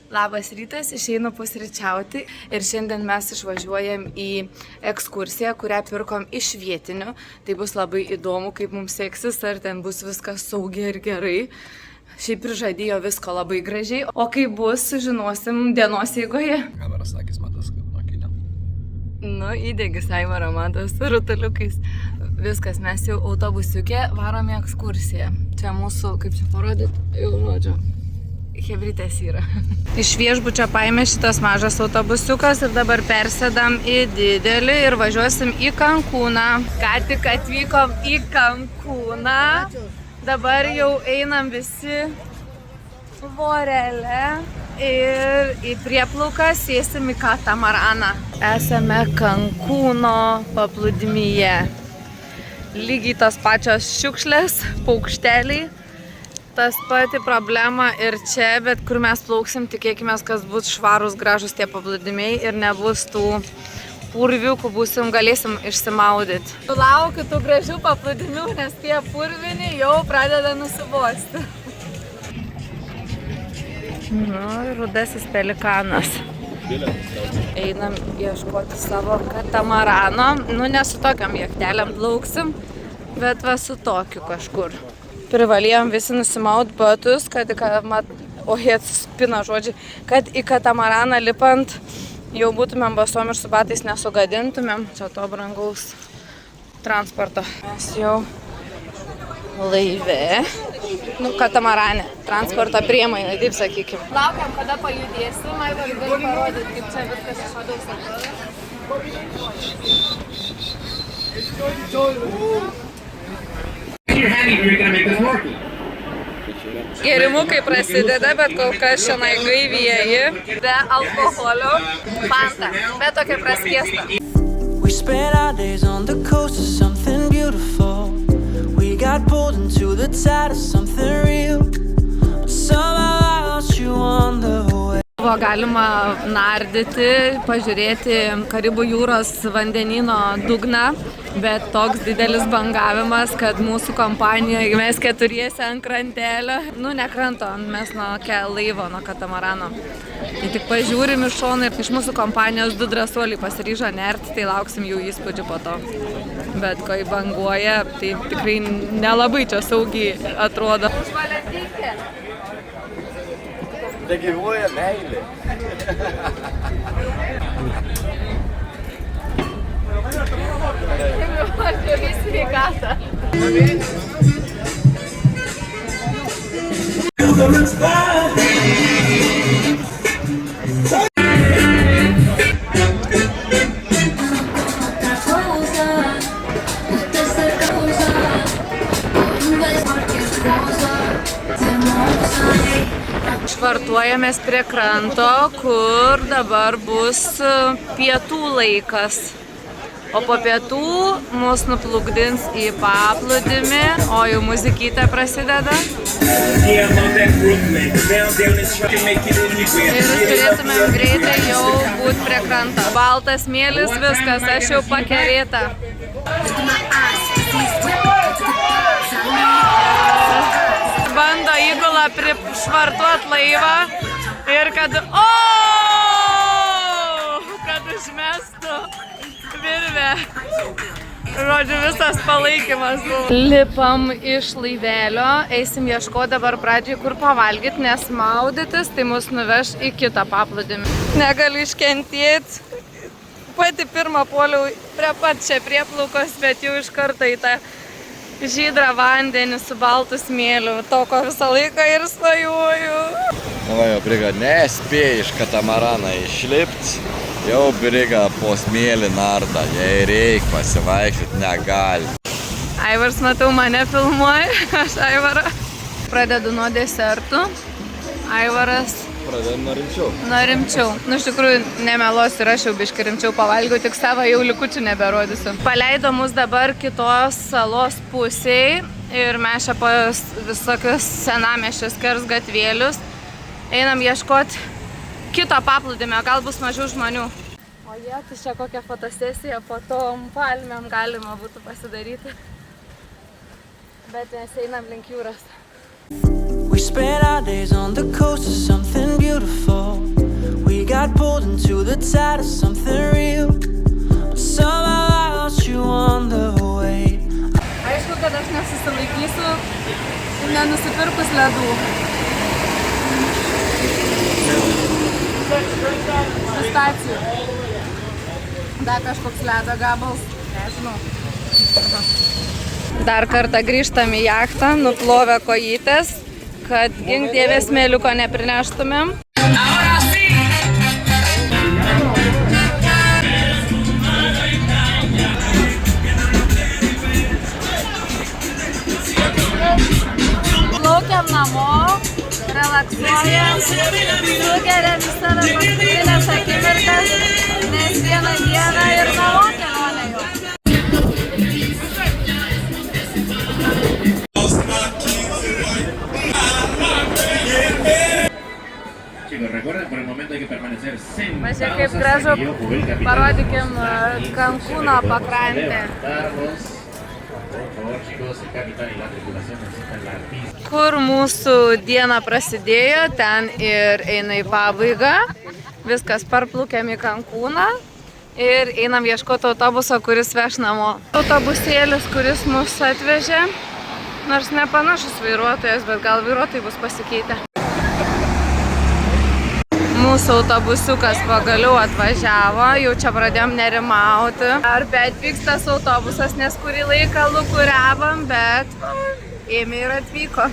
Labas rytas, išeinu pusryčiauti ir šiandien mes išvažiuojam į ekskursiją, kurią pirkom iš vietinių. Tai bus labai įdomu, kaip mums seksis, ar ten bus viskas saugiai ir gerai. Šiaip prižadėjo visko labai gražiai, o kaip bus, sužinosim dienos eigoje. Kameras akis matas, kad nuo kilio. Nu, įdėgis Aivaro matas su rutuliukais. Viskas, mes jau autobusiukė varom į ekskursiją. Čia mūsų, kaip čia parodyti, jau žodžio. Hebrytės yra. Iš viešbučio paėmė šitas mažas autobusiukas ir dabar persėdam į didelį ir važiuosim į Kankūną. Ką tik atvykom į Kankūną. Dabar jau einam visi vorele ir į prieplauką sėsim į katamaraną. Esame Kankūno paplūdimyje. Lygiai tos pačios šiukšlės, paukšteliai. Tas pati problema ir čia, bet kur mes plauksim, tikėkime, kas bus švarus, gražus tie paplūdimiai ir nebus tų purviukų, galėsim išsimaudyti. Laukiu tų gražių paplūdimių, nes tie purvini jau pradeda nusibosti. Nu, rudasis pelikanas. Einam ieškoti savo katamarano. Nu, ne su tokiam jachtelėm plauksim, bet va su tokiu kažkur. Privalėjom visi nusimaut batus, kad kad į katamaraną lipant jau būtumėm basom ir su batais nesugadintumėm čia to brangaus transporto. Mes jau laive, katamarane, transporto priemonė, taip sakykim. Laukiam, kada pajudėsim, Aivar gali parodyti, kaip čia viskas iš vidaus atrodo. Gėrimukai prasideda, bet kol kas šiandien gaivieji, be alkoholio, Fanta, bet tokia praskiesta. We spent our days on the coast of something beautiful. We got pulled into the tide of something real. But somehow I lost you on the way. Buvo galima nardyti, pažiūrėti Karibų jūros vandenyno dugną, bet toks didelis bangavimas, kad mūsų kompanijoje mes keturiese ant krantelio, ne kranto, mes nuo laivo, nuo katamarano. Tai tik pažiūrim iš šono ir iš mūsų kompanijos 2 drąsuoliai pasiryžo nerti, tai lauksim jų įspūdžių po to. Bet kai banguoja, tai tikrai nelabai čia saugiai atrodo. Tai gyvuoja meilė. Džiaugiai sveikatą. Švartuojamės prie kranto, kur dabar bus pietų laikas. O po pietų mus nuplukdins į paplūdimį, o jau muzikytė prasideda. Ir turėtumėm greitai jau būti prie kranto. Baltas smėlis, viskas, aš jau pakerėta. Bando įgulą prišvartuot laivą ir kad užmestų virvę. Žodžiu, visas palaikymas buvo. Lipam iš laivelio, eisim ieškoti dabar pradžiai kur pavalgyti, nes maudytis, tai mus nuveš į kitą paplūdimį. Negaliu iškentėti. Pati pirmą puoliau prie pat čia prieplaukos, bet jau iš karto į tą žydrą vandenį su baltu smėliu. To, ko visą laiką ir svajoju. Na jau, Briga, nespėja iš katamaraną išlipti. Jau Briga po smėlį narda. Jei reikia pasivaikščioti, negali. Aivars, matau, mane filmuoja. Aš Aivarą. Pradedu nuo desertų. Aivaras Pradedam nuo rimčiau. Nuo rimčiau. Iš tikrųjų, nemeluosiu ir aš jau biškai rimčiau pavalgiau, tik savo jau likučių neberodysiu. Paleido mus dabar kitos salos pusėj ir mes čia po visokius senamiesčio skersgatvėlius einam ieškoti kito paplūdimio, gal bus mažiau žmonių. O jie, tai čia kokią fotosesiją po tom palmėm galima būtų pasidaryti. Bet mes einam link jūros. We spent our days on the coast of something beautiful. pulled into the tide of something real. But somehow I lost you on the way. Aišku, kad aš nesusilaikysiu, nenusipirkus ledų. Pistacijų. Dar kažkoks ledo gabals. Nežinau. Dar kartą grįžtam į jachtą, nuplovę kojytės, kad gink dieve smėliuko neprineštumėm. Plaukiam namo, relaksuojam, sugeriam į save paskutinės akimirkas, nes vieną dieną ir namo kelionė jau. Mažiau kaip gražu, parodykim Cancūno pakrantę. Kur mūsų diena prasidėjo, ten ir eina į pabaigą. Viskas, parplukėm į Cancūną ir einam ieškoti autobuso, kuris veš namo. Autobusėlis, kuris mus atvežė, nors nepanašus vairuotojas, bet gal vairuotojai bus pasikeitę. Mūsų autobusiukas pagaliau atvažiavo, jau čia pradėjom nerimauti. Ar atvyks tas autobusas, nes kurį laiką lūkuriavom, bet ėmė ir atvyko.